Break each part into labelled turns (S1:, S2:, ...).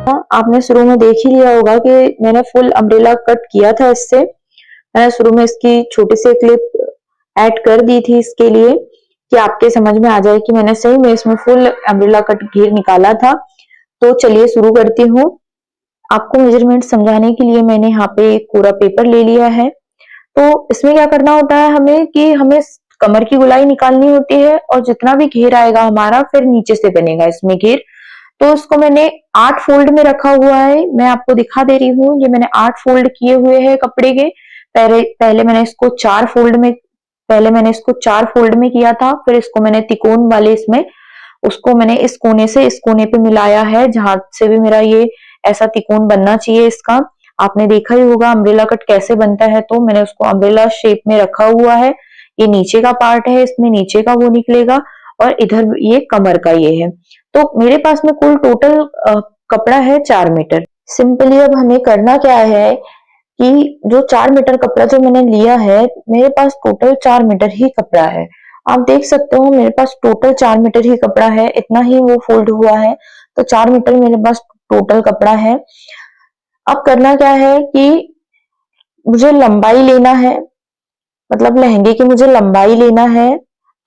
S1: आपने शुरू में देख ही लिया होगा कि मैंने फुल अम्ब्रेला कट किया था इससे। मैंने शुरू में इसकी छोटी सी क्लिप ऐड कर दी थी इसके लिए कि आपके समझ में आ जाए कि मैंने सही में इसमें फुल अम्ब्रेला कट घेर निकाला था। तो चलिए शुरू करती हूँ। आपको मेजरमेंट समझाने के लिए मैंने यहाँ पे एक पूरा पेपर ले लिया है। तो इसमें क्या करना होता है हमें कि हमें कमर की गोलाई निकालनी होती है और जितना भी घेर आएगा हमारा फिर नीचे से बनेगा इसमें घेर। तो इसको मैंने 8 फोल्ड में रखा हुआ है। मैं आपको दिखा दे रही हूँ, ये मैंने 8 फोल्ड किए हुए हैं कपड़े के। पहले मैंने इसको 4 फोल्ड में किया था, फिर इसको मैंने तिकोन वाले इसमें उसको मैंने इस कोने से इस कोने पे मिलाया है, जहां से भी मेरा ये ऐसा तिकोन बनना चाहिए इसका। आपने देखा ही होगा अम्ब्रेला कट कैसे बनता है, तो मैंने उसको अम्ब्रेला शेप में रखा हुआ है। ये नीचे का पार्ट है, इसमें नीचे का वो निकलेगा और इधर ये कमर का ये है। तो मेरे पास में कुल टोटल कपड़ा है 4 मीटर। सिंपली अब हमें करना क्या है कि जो 4 मीटर कपड़ा जो मैंने लिया है, मेरे पास टोटल 4 मीटर ही कपड़ा है। आप देख सकते हो मेरे पास टोटल 4 मीटर ही कपड़ा है, इतना ही वो फोल्ड हुआ है। तो 4 मीटर मेरे पास टोटल कपड़ा है। अब करना क्या है कि मुझे लंबाई लेना है, मतलब लहंगे की मुझे लंबाई लेना है।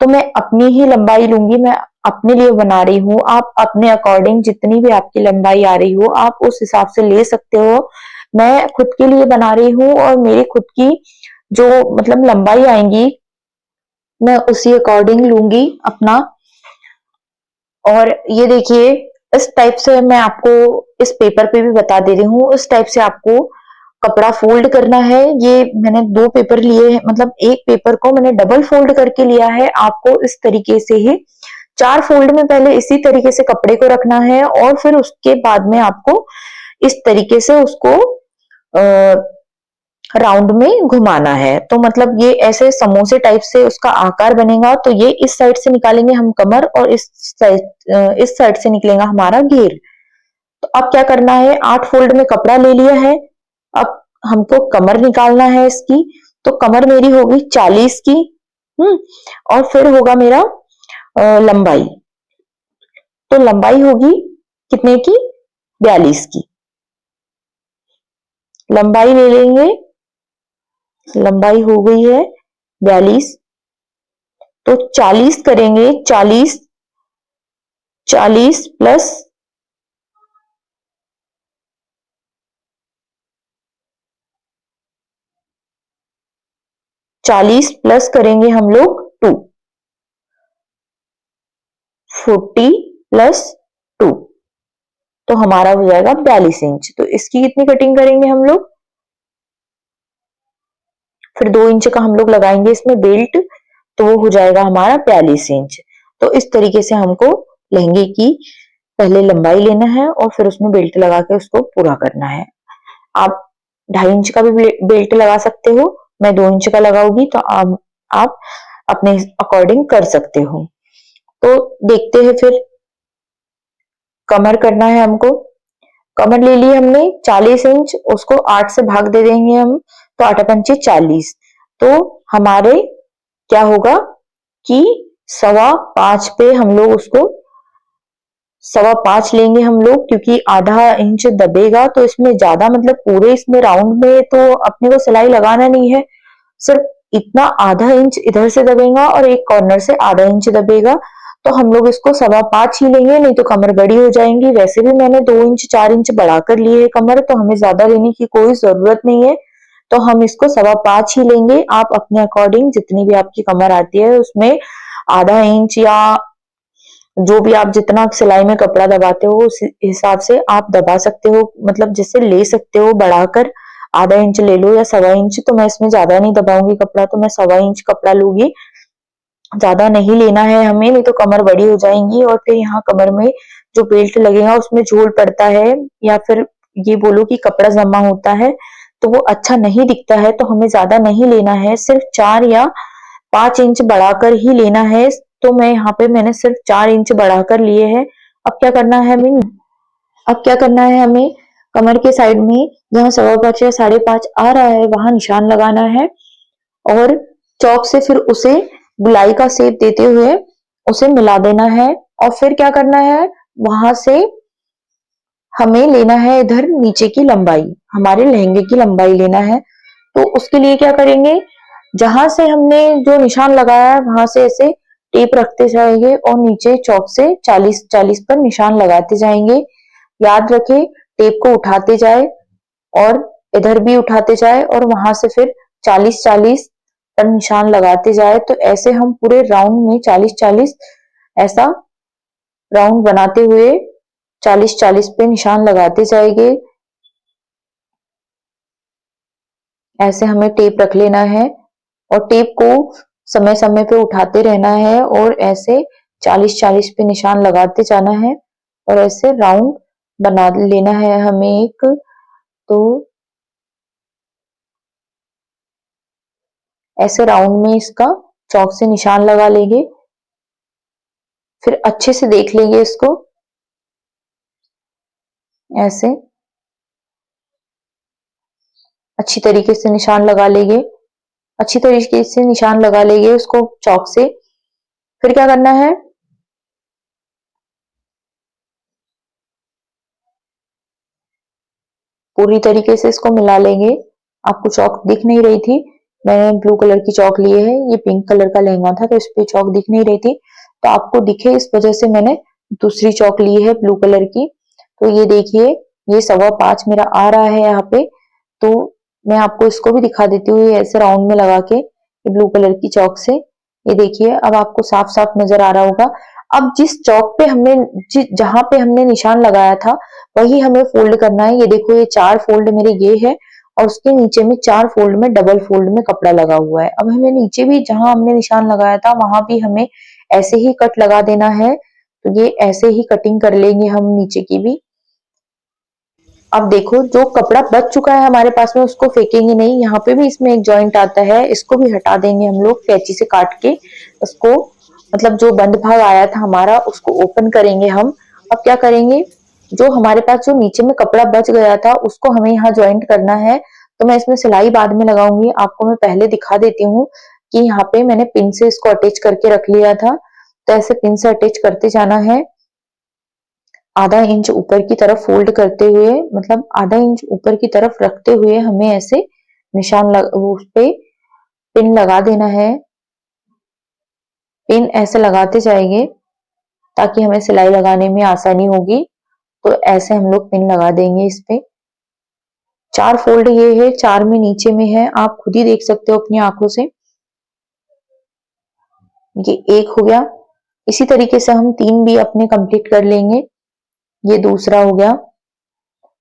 S1: तो मैं अपनी ही लंबाई लूंगी, मैं अपने लिए बना रही हूँ। आप अपने अकॉर्डिंग जितनी भी आपकी लंबाई आ रही हो आप उस हिसाब से ले सकते हो। मैं खुद के लिए बना रही हूँ और मेरी खुद की जो मतलब लंबाई आएंगी मैं उसी अकॉर्डिंग लूंगी अपना। और ये देखिए इस टाइप से मैं आपको इस पेपर पे भी बता दे रही हूँ, इस टाइप से आपको कपड़ा फोल्ड करना है। ये मैंने 2 पेपर लिए हैं, मतलब एक पेपर को मैंने डबल फोल्ड करके लिया है। आपको इस तरीके से ही 4 फोल्ड में पहले इसी तरीके से कपड़े को रखना है और फिर उसके बाद में आपको इस तरीके से उसको राउंड में घुमाना है। तो मतलब ये ऐसे समोसे टाइप से उसका आकार बनेगा। तो ये इस साइड से निकालेंगे हम कमर और इस साइड से निकलेगा हमारा घेर। तो अब क्या करना है, 8 फोल्ड में कपड़ा ले लिया है। अब हमको कमर निकालना है इसकी। तो कमर मेरी होगी 40 की। और फिर होगा मेरा लंबाई। तो लंबाई होगी कितने की, 42 की। लंबाई ले लेंगे, लंबाई हो गई है 42। तो 40 करेंगे, 40 प्लस 40 प्लस करेंगे हम लोग 2, 40 प्लस 2, तो हमारा हो जाएगा 42 इंच। तो इसकी कितनी कटिंग करेंगे हम लोग, फिर 2 इंच का हम लोग लगाएंगे इसमें बेल्ट, तो वो हो जाएगा हमारा 42 इंच। तो इस तरीके से हमको लहंगे की पहले लंबाई लेना है और फिर उसमें बेल्ट लगा के उसको पूरा करना है। आप 2.5 इंच का भी बेल्ट लगा सकते हो, मैं 2 इंच का लगाऊंगी, तो आप अपने अकॉर्डिंग कर सकते हो। तो देखते हैं फिर कमर करना है हमको। कमर ले ली हमने 40 इंच, उसको 8 से भाग दे देंगे हम, तो 8 पंचे 40। तो हमारे क्या होगा कि 5.25 पे हम लोग उसको 5.25 लेंगे हम लोग, क्योंकि आधा इंच दबेगा। तो इसमें ज्यादा मतलब पूरे इसमें राउंड में तो अपने को सिलाई लगाना नहीं है, सिर्फ इतना आधा इंच इधर से दबेगा और एक कॉर्नर से आधा इंच दबेगा। तो हम लोग इसको 5.25 ही लेंगे, नहीं तो कमर बड़ी हो जाएंगी। वैसे भी मैंने 2 इंच 4 इंच बढ़ाकर ली है कमर, तो हमें ज्यादा लेने की कोई जरूरत नहीं है। तो हम इसको 5.25 ही लेंगे। आप अपने अकॉर्डिंग जितनी भी आपकी कमर आती है उसमें आधा इंच या जो भी आप जितना सिलाई में कपड़ा दबाते हो उस हिसाब से आप दबा सकते हो, मतलब जिससे ले सकते हो बढ़ाकर। आधा इंच ले लो या 1.25 इंच, तो मैं इसमें ज्यादा नहीं दबाऊंगी कपड़ा, तो मैं 1.25 इंच कपड़ा लूंगी। ज्यादा नहीं लेना है हमें, नहीं तो कमर बड़ी हो जाएंगी और फिर यहाँ कमर में जो बेल्ट लगेगा उसमें झोल पड़ता है, या फिर ये बोलो कि कपड़ा जमा होता है, तो वो अच्छा नहीं दिखता है। तो हमें ज्यादा नहीं लेना है, सिर्फ 4 या 5 इंच बढ़ाकर ही लेना है। तो मैं यहाँ पे मैंने सिर्फ 4 इंच बढ़ाकर लिए हैं। अब क्या करना है हमें, कमर के साइड में जहाँ 5.25 या 5.5 आ रहा है वहां निशान लगाना है और चौक से फिर उसे गुलाई का शेप देते हुए उसे मिला देना है। और फिर क्या करना है, वहां से हमें लेना है इधर नीचे की लंबाई, हमारे लहंगे की लंबाई लेना है। तो उसके लिए क्या करेंगे, जहां से हमने जो निशान लगाया है वहां से ऐसे टेप रखते जाएंगे और नीचे चौक से 40-40 पर निशान लगाते जाएंगे। याद रखें, टेप को उठाते जाए और इधर भी उठाते जाए और वहां से फिर 40-40 पर निशान लगाते जाए। तो ऐसे हम पूरे राउंड में 40-40 ऐसा राउंड बनाते हुए 40-40 पे निशान लगाते जाएंगे। ऐसे हमें टेप रख लेना है और टेप को समय समय पे उठाते रहना है और ऐसे 40-40 पे निशान लगाते जाना है और ऐसे राउंड बना लेना है हमें एक। तो ऐसे राउंड में इसका चौक से निशान लगा लेंगे, फिर अच्छे से देख लेंगे इसको, ऐसे अच्छी तरीके से निशान लगा लेंगे, अच्छी तरीके से निशान लगा लेंगे उसको चौक से। फिर क्या करना है, पूरी तरीके से इसको मिला लेंगे। आपको चौक दिख नहीं रही थी, मैंने ब्लू कलर की चौक ली है, ये पिंक कलर का लहंगा था तो इस पे चौक दिख नहीं रही थी, तो आपको दिखे इस वजह से मैंने दूसरी चौक ली है ब्लू कलर की। तो ये देखिए, ये 5.25 मेरा आ रहा है यहाँ पे। तो मैं आपको इसको भी दिखा देती हूँ, ये ऐसे राउंड में लगा के ब्लू कलर की चौक से। ये देखिए, अब आपको साफ साफ नजर आ रहा होगा। अब जिस चौक पे हमने जहां पे हमने निशान लगाया था वही हमें फोल्ड करना है। ये देखो, ये 4 फोल्ड मेरे ये है और उसके नीचे में 4 फोल्ड में डबल फोल्ड में कपड़ा लगा हुआ है। अब हमें नीचे भी जहां हमने निशान लगाया था वहां भी हमें ऐसे ही कट लगा देना है। तो ये ऐसे ही कटिंग कर लेंगे हम नीचे की भी। अब देखो, जो कपड़ा बच चुका है हमारे पास में उसको फेंकेंगे नहीं, यहाँ पे भी इसमें एक जॉइंट आता है, इसको भी हटा देंगे हम लोग कैंची से काट के। उसको मतलब जो बंद भाग आया था हमारा उसको ओपन करेंगे हम। अब क्या करेंगे, जो हमारे पास जो नीचे में कपड़ा बच गया था उसको हमें यहाँ ज्वाइंट करना है। तो मैं इसमें सिलाई बाद में लगाऊंगी, आपको मैं पहले दिखा देती हूँ कि यहाँ पे मैंने पिन से इसको अटैच करके रख लिया था। तो ऐसे पिन से अटैच करते जाना है, आधा इंच ऊपर की तरफ फोल्ड करते हुए, मतलब आधा इंच ऊपर की तरफ रखते हुए हमें ऐसे उस पे पिन लगा देना है। पिन ऐसे लगाते जाएंगे ताकि हमें सिलाई लगाने में आसानी होगी। तो ऐसे हम लोग पिन लगा देंगे इस पे। 4 फोल्ड ये है, 4 में नीचे में है, आप खुद ही देख सकते हो अपनी आंखों से। ये एक हो गया, इसी तरीके से हम 3 भी अपने कंप्लीट कर लेंगे। ये दूसरा हो गया।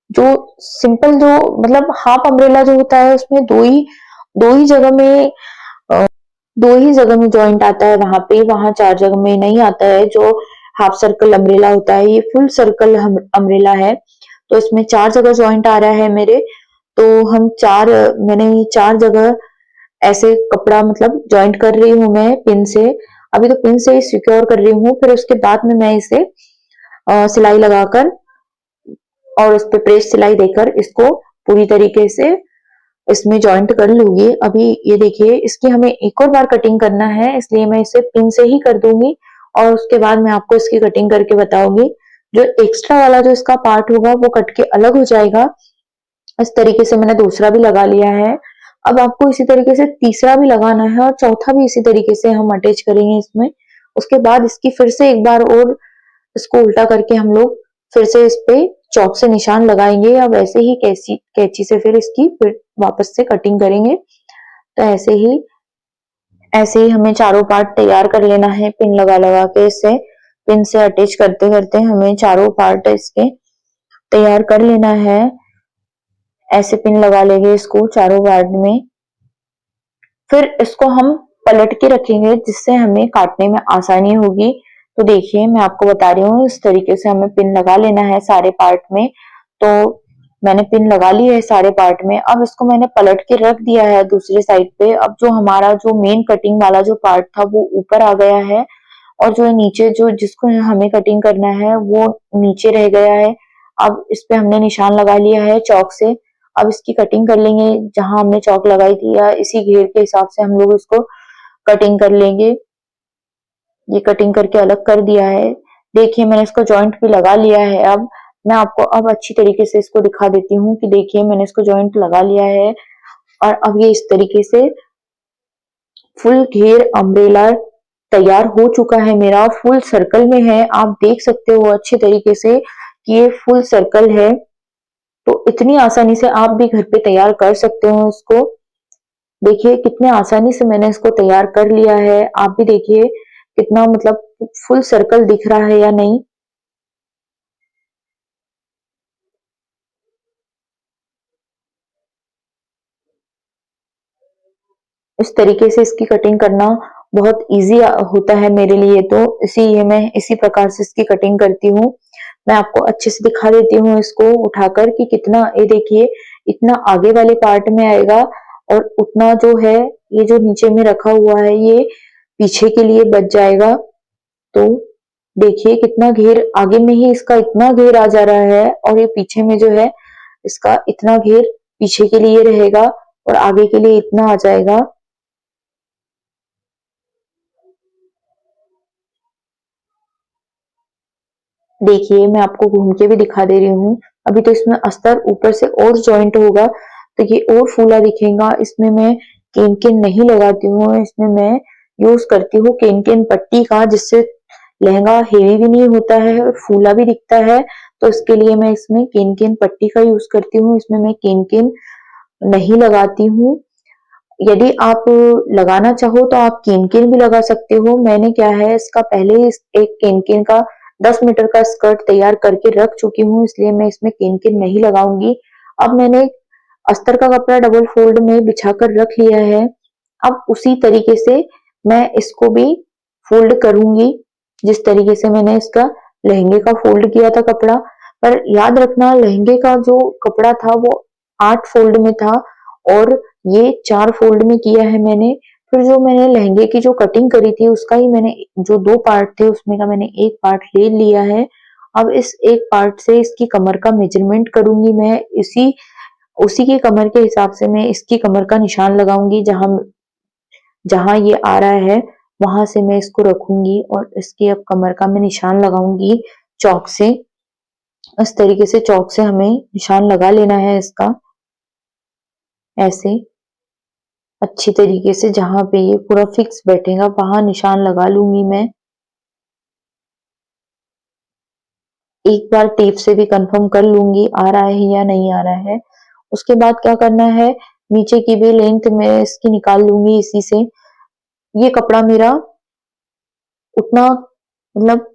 S1: जो सिंपल जो मतलब हाफ अम्ब्रेला जो होता है उसमें दो ही जगह में दो ही जगह में जॉइंट आता है, वहां 4 जगह में नहीं आता है। जो हाफ सर्कल अम्ब्रेला होता है, ये फुल सर्कल अम्ब्रेला है, तो इसमें 4 जगह जॉइंट आ रहा है मेरे। तो मैंने 4 जगह ऐसे कपड़ा मतलब जॉइंट कर रही हूँ मैं पिन से। अभी तो पिन से ही सिक्योर कर रही हूँ, फिर उसके बाद में मैं इसे सिलाई लगाकर और उस पे प्रेस सिलाई देकर इसको पूरी तरीके से इसमें जॉइंट कर लूंगी। अभी ये देखिए, इसकी हमें एक और बार कटिंग करना है, इसलिए मैं इसे पिन से ही कर दूंगी और उसके बाद मैं आपको इसकी कटिंग करके बताऊंगी। जो एक्स्ट्रा वाला जो इसका पार्ट होगा वो कट के अलग हो जाएगा। इस तरीके से मैंने दूसरा भी लगा लिया है। अब आपको इसी तरीके से तीसरा भी लगाना है और चौथा भी इसी तरीके से हम अटैच करेंगे इसमें। उसके बाद इसकी फिर से एक बार और इसको उल्टा करके हम लोग फिर से इस पे चौक से निशान लगाएंगे या वैसे ही कैंची कैंची से फिर इसकी फिर वापस से कटिंग करेंगे। तो ऐसे ही हमें चारों पार्ट तैयार कर लेना है पिन लगा लगा के। इसे पिन से अटैच करते करते हमें चारों पार्ट इसके तैयार कर लेना है। ऐसे पिन लगा लेंगे इसको चारों पार्ट में, फिर इसको हम पलट के रखेंगे जिससे हमें काटने में आसानी होगी। तो देखिए, मैं आपको बता रही हूँ, इस तरीके से हमें पिन लगा लेना है सारे पार्ट में। तो मैंने पिन लगा ली है सारे पार्ट में। अब इसको मैंने पलट के रख दिया है दूसरी साइड पे। अब जो हमारा जो मेन कटिंग वाला जो पार्ट था वो ऊपर आ गया है और जो नीचे जो जिसको हमें कटिंग करना है वो नीचे रह गया है। अब इस पे हमने निशान लगा लिया है चौक से। अब इसकी कटिंग कर लेंगे, जहां हमने चौक लगाई थी या इसी घेर के हिसाब से हम लोग इसको कटिंग कर लेंगे। ये कटिंग करके अलग कर दिया है। देखिए, मैंने इसको जॉइंट भी लगा लिया है। अब मैं आपको अब अच्छी तरीके से इसको दिखा देती हूँ कि देखिए मैंने इसको जॉइंट लगा लिया है और अब ये इस तरीके से फुल घेर अम्ब्रेला तैयार हो चुका है, मेरा फुल सर्कल में है। आप देख सकते हो अच्छे तरीके से कि ये फुल सर्कल है। तो इतनी आसानी से आप भी घर पे तैयार कर सकते हो इसको। देखिए कितने आसानी से मैंने इसको तैयार कर लिया है। आप भी देखिए कितना मतलब फुल सर्कल दिख रहा है या नहीं। इस तरीके से इसकी कटिंग करना बहुत इजी होता है मेरे लिए, तो इसीलिए मैं इसी प्रकार से इसकी कटिंग करती हूँ। मैं आपको अच्छे से दिखा देती हूँ इसको उठाकर कि कितना, ये देखिए इतना आगे वाले पार्ट में आएगा और उतना जो है ये जो नीचे में रखा हुआ है ये पीछे के लिए बच जाएगा। तो देखिए कितना घेर आगे में ही इसका इतना घेर आ जा रहा है और ये पीछे में जो है इसका इतना घेर पीछे के लिए रहेगा और आगे के लिए इतना आ जाएगा। देखिए मैं आपको घूम के भी दिखा दे रही हूँ। अभी तो इसमें अस्तर ऊपर से और जॉइंट होगा तो ये और फूला दिखेगा। इसमें मैं केन केन नहीं लगाती हूँ, इसमें मैं यूज करती हूँ केन केन पट्टी का, जिससे लहंगा हेवी भी नहीं होता है और फूला भी दिखता है। तो इसके लिए मैं इसमें केन केन पट्टी का यूज करती हूँ, इसमें मैं केन केन नहीं लगाती हूँ। यदि आप लगाना चाहो तो आप केन-केन भी लगा सकते हो। मैंने क्या है इसका पहले ही एक केन-केन का 10 मीटर का स्कर्ट तैयार करके रख चुकी हूँ, इसलिए मैं इसमें केन-केन नहीं लगाऊंगी। अब मैंने अस्तर का कपड़ा डबल फोल्ड में बिछाकर रख लिया है। अब उसी तरीके से मैं इसको भी फोल्ड करूंगी, जिस तरीके से मैंने इसका लहंगे का फोल्ड किया था कपड़ा। पर याद रखना लहंगे का जो कपड़ा था वो 8 फोल्ड में था और ये 4 फोल्ड में किया है मैंने। फिर जो मैंने लहंगे की जो कटिंग करी थी उसका ही मैंने जो 2 पार्ट थे उसमें का मैंने 1 पार्ट ले लिया है। अब इस 1 पार्ट से इसकी कमर का मेजरमेंट करूंगी मैं। इसी उसी की कमर के हिसाब से मैं इसकी कमर का निशान लगाऊंगी। जहां जहां ये आ रहा है वहां से मैं इसको रखूंगी और इसकी अब कमर का मैं निशान लगाऊंगी चौक से। इस तरीके से चौक से हमें निशान लगा लेना है इसका, ऐसे अच्छी तरीके से जहां पे ये पूरा फिक्स बैठेगा वहां निशान लगा लूंगी मैं। एक बार टेप से भी कंफर्म कर लूंगी आ रहा है या नहीं आ रहा है। उसके बाद क्या करना है, नीचे की भी लेंथ मैं इसकी निकाल लूंगी इसी से। ये कपड़ा मेरा उतना मतलब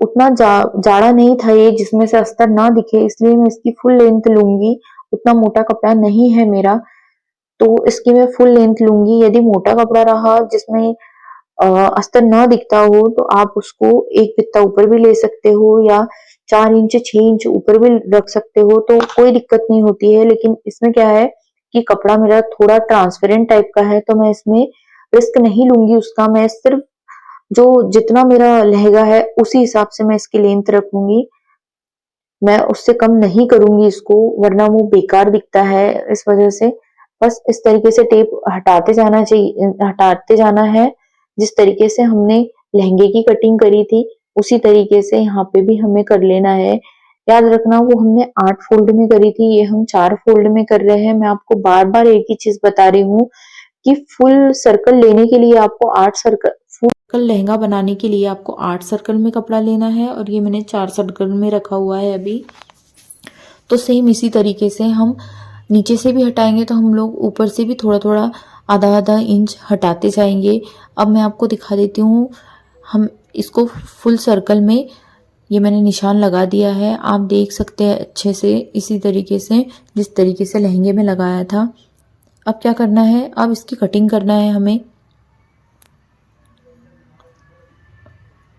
S1: उतना जाड़ा नहीं था ये जिसमें से अस्तर ना दिखे, इसलिए मैं इसकी फुल लेंथ लूंगी। उतना मोटा कपड़ा नहीं है मेरा, तो इसकी मैं फुल लेंथ लूंगी। यदि मोटा कपड़ा रहा जिसमें अस्तर ना दिखता हो तो आप उसको एक बित्ता ऊपर भी ले सकते हो या 4 इंच 6 इंच ऊपर भी रख सकते हो, तो कोई दिक्कत नहीं होती है। लेकिन इसमें क्या है कि कपड़ा मेरा थोड़ा ट्रांसपेरेंट टाइप का है, तो मैं इसमें रिस्क नहीं लूंगी उसका। मैं सिर्फ जो जितना मेरा लहंगा है उसी हिसाब से मैं इसकी लेंथ रखूंगी। मैं उससे कम नहीं करूंगी इसको, वरना वो बेकार दिखता है। इस वजह से बस इस तरीके से टेप हटाते जाना चाहिए, हटाते जाना है। जिस तरीके से हमने लहंगे की कटिंग करी थी उसी तरीके से यहाँ पे भी हमें कर लेना है। याद रखना वो हमने 8 फोल्ड में करी थी, ये हम 4 फोल्ड में कर रहे हैं। मैं आपको बार बार एक ही चीज बता रही हूँ कि फुल सर्कल लेने के लिए आपको 8 सर्कल, फुल लहंगा बनाने के लिए आपको 8 सर्कल में कपड़ा लेना है और ये मैंने 4 सर्कल में रखा हुआ है अभी। तो सेम इसी तरीके से हम नीचे से भी हटाएंगे तो हम लोग ऊपर से भी थोड़ा थोड़ा आधा आधा इंच हटाते जाएंगे। अब मैं आपको दिखा देती हूँ, हम इसको फुल सर्कल में ये मैंने निशान लगा दिया है, आप देख सकते हैं अच्छे से इसी तरीके से जिस तरीके से लहंगे में लगाया था। अब क्या करना है, अब इसकी कटिंग करना है हमें।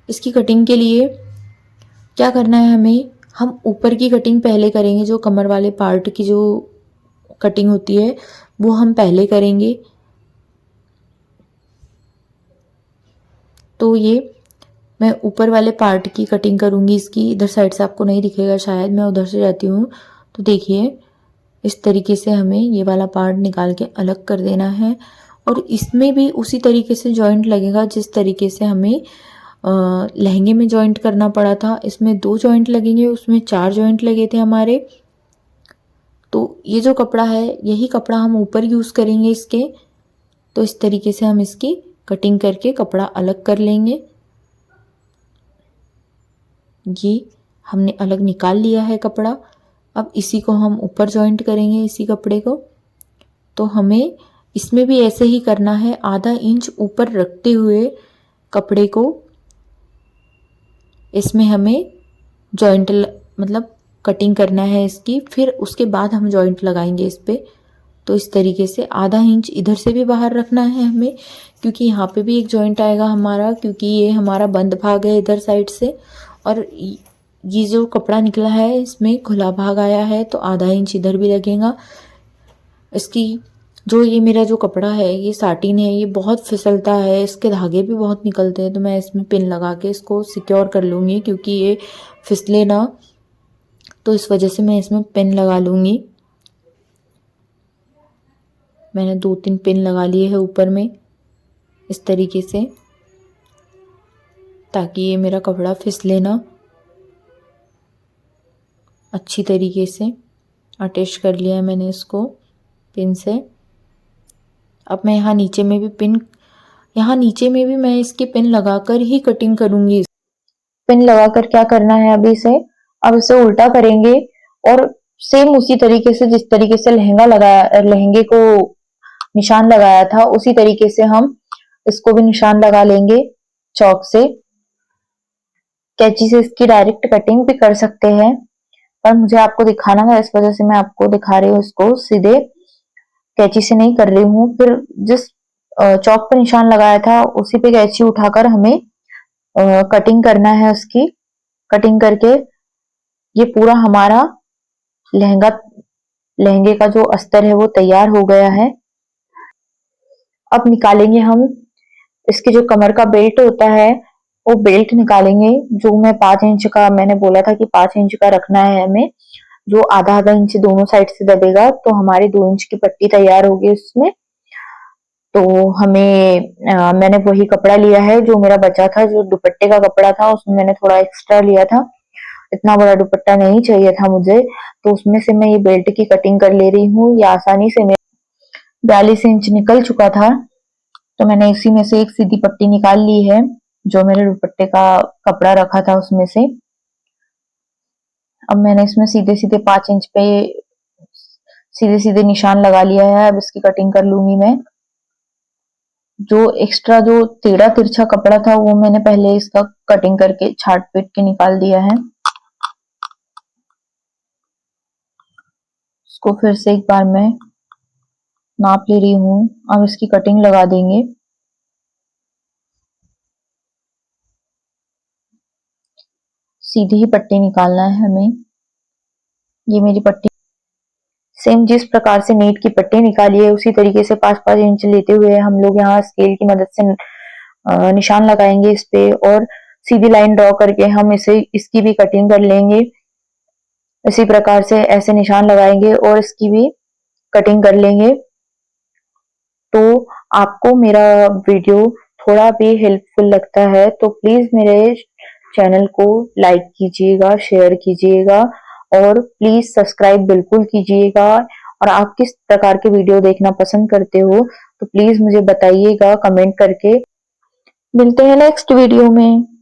S1: इसकी कटिंग के लिए क्या करना है हमें, हम ऊपर की कटिंग पहले करेंगे। जो कमर वाले पार्ट की जो कटिंग होती है वो हम पहले करेंगे। तो ये मैं ऊपर वाले पार्ट की कटिंग करूंगी इसकी। इधर साइड से आपको नहीं दिखेगा शायद, मैं उधर से जाती हूँ। तो देखिए इस तरीके से हमें ये वाला पार्ट निकाल के अलग कर देना है और इसमें भी उसी तरीके से जॉइंट लगेगा जिस तरीके से हमें लहंगे में जॉइंट करना पड़ा था। इसमें 2 जॉइंट लगेंगे, उसमें 4 जॉइंट लगे थे हमारे। तो ये जो कपड़ा है यही कपड़ा हम ऊपर यूज़ करेंगे इसके। तो इस तरीके से हम इसकी कटिंग करके कपड़ा अलग कर लेंगे। ये हमने अलग निकाल लिया है कपड़ा। अब इसी को हम ऊपर जॉइंट करेंगे, इसी कपड़े को। तो हमें इसमें भी ऐसे ही करना है, आधा इंच ऊपर रखते हुए कपड़े को इसमें हमें जॉइंट मतलब कटिंग करना है इसकी। फिर उसके बाद हम जॉइंट लगाएंगे इस पे। तो इस तरीके से आधा इंच इधर से भी बाहर रखना है हमें, क्योंकि यहाँ पे भी एक जॉइंट आएगा हमारा, क्योंकि ये हमारा बंद भाग है इधर साइड से। और ये जो कपड़ा निकला है इसमें खुला भाग आया है, तो आधा इंच इधर भी लगेगा। इसकी जो ये मेरा जो कपड़ा है ये साटिन है, ये बहुत फिसलता है, इसके धागे भी बहुत निकलते हैं। तो मैं इसमें पिन लगा के इसको सिक्योर कर लूँगी, क्योंकि ये फिसले ना। तो इस वजह से मैं इसमें पिन लगा लूँगी। मैंने 2-3 पिन लगा लिए हैं ऊपर में इस तरीके से, ताकि ये मेरा कपड़ा फिसले ना। अच्छी तरीके से अटैच कर लिया है मैंने इसको पिन से। अब मैं यहाँ नीचे में भी मैं इसके पिन लगाकर ही कटिंग करूँगी। पिन लगाकर क्या करना है अभी इसे, अब इसे उल्टा करेंगे और सेम उसी तरीके से जिस तरीके से लहंगे को निशान लगाया था, उसी तरीके से हम इसको भी निशान लगा लेंगे चौक से। कैंची से इसकी डायरेक्ट कटिंग भी कर सकते हैं, पर मुझे आपको दिखाना था, इस वजह से मैं आपको दिखा रही हूँ। इसको सीधे कैंची से नहीं कर रही हूँ। फिर जिस चौक पर निशान लगाया था उसी पे कैंची उठाकर हमें कटिंग करना है उसकी। कटिंग करके ये पूरा हमारा लहंगे का जो अस्तर है वो तैयार हो गया है। अब निकालेंगे हम इसके जो कमर का बेल्ट होता है, वो बेल्ट निकालेंगे। जो मैं 5 इंच का मैंने बोला था कि 5 इंच का रखना है हमें, जो आधा आधा इंच दोनों साइड से दबेगा, तो हमारी 2 इंच की पट्टी तैयार होगी उसमें। तो मैंने वही कपड़ा लिया है जो मेरा बचा था, जो दुपट्टे का कपड़ा था उसमें मैंने थोड़ा एक्स्ट्रा लिया था। इतना बड़ा दुपट्टा नहीं चाहिए था मुझे, तो उसमें से मैं ये बेल्ट की कटिंग कर ले रही हूँ। ये आसानी से 42 इंच निकल चुका था, तो मैंने इसी में से एक सीधी पट्टी निकाल ली है, जो मेरे दुपट्टे का कपड़ा रखा था उसमें से। अब मैंने इसमें सीधे सीधे 5 इंच पे सीधे सीधे निशान लगा लिया है। अब इसकी कटिंग कर लूंगी मैं। जो एक्स्ट्रा जो टेढ़ा तिरछा कपड़ा था वो मैंने पहले इसका कटिंग करके छाट पीट के निकाल दिया है। इसको फिर से एक बार मैं नाप ले रही हूँ। अब इसकी कटिंग लगा देंगे। सीधी ही पट्टी निकालना है हमें। ये मेरी पट्टी सेम जिस प्रकार से नीट की पट्टी निकाली है उसी तरीके से 5-5 इंच लेते हुए हम लोग यहाँ स्केल की मदद से निशान लगाएंगे इस पे, और सीधी लाइन ड्रॉ करके हम इसकी भी कटिंग कर लेंगे। इसी प्रकार से ऐसे निशान लगाएंगे और इसकी भी कटिंग कर लेंगे। तो आपको मेरा वीडियो थोड़ा भी हेल्पफुल लगता है तो प्लीज मेरे चैनल को लाइक कीजिएगा, शेयर कीजिएगा और प्लीज सब्सक्राइब बिल्कुल कीजिएगा। और आप किस प्रकार के वीडियो देखना पसंद करते हो तो प्लीज मुझे बताइएगा कमेंट करके। मिलते हैं नेक्स्ट वीडियो में।